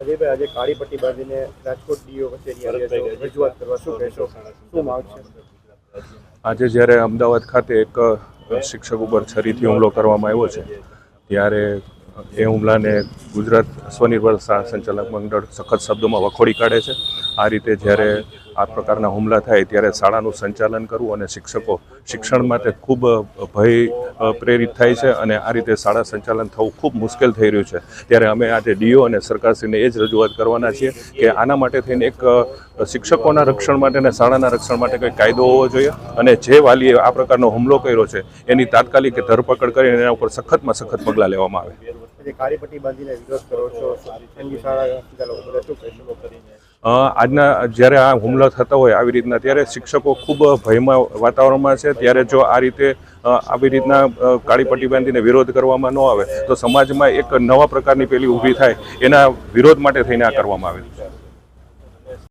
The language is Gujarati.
અજયભાઈ, આજે કાળી પટ્ટી બાંધીને રાજકોટ ડીઓ કચેરી આવ્યા છો, રજૂઆત કરવા શું કહેશો, શું માંગ છે? આજે જ્યારે અમદાવાદ ખાતે એક શિક્ષક ઉપર છરીથી હુમલો કરવામાં આવ્યો છે, ત્યારે એ હુમલાને ગુજરાત સ્વનિર્ભર શાળા સંચાલક મંડળ સખત શબ્દોમાં વખોડી કાઢે છે. આ રીતે જ્યારે આ પ્રકારના હુમલા થાય ત્યારે શાળાનું સંચાલન કરવું અને શિક્ષકો શિક્ષણ માટે ખૂબ ભય પ્રેરિત થાય છે અને આ રીતે શાળા સંચાલન થવું ખૂબ મુશ્કેલ થઈ રહ્યું છે. ત્યારે અમે આજે ડીઓ અને સરકારશ્રીને એ જ રજૂઆત કરવાના છીએ કે આના માટે થઈને એક શિક્ષકોના રક્ષણ માટે અને શાળાના રક્ષણ માટે કંઈક કાયદો હોવો જોઈએ અને જે વાલીએ આ પ્રકારનો હુમલો કર્યો છે એની તાત્કાલિક ધરપકડ કરીને એના ઉપર સખતમાં સખત પગલાં લેવામાં આવે. કાળી પટ્ટી બાંધીને વિરોધ કરો છો, એમની શાળા સંચાલકો બધા શું કહેશો? આજના જ્યારે આ હુમલા થતા હોય આવી રીતના ત્યારે શિક્ષકો ખૂબ ભયમાં વાતાવરણમાં છે. ત્યારે જો આ રીતે આવી રીતના કાળી પટ્ટી બાંધીને વિરોધ કરવામાં ન આવે તો સમાજમાં એક નવા પ્રકારની પેલી ઊભી થાય, એના વિરોધ માટે થઈને આ કરવામાં આવે છે.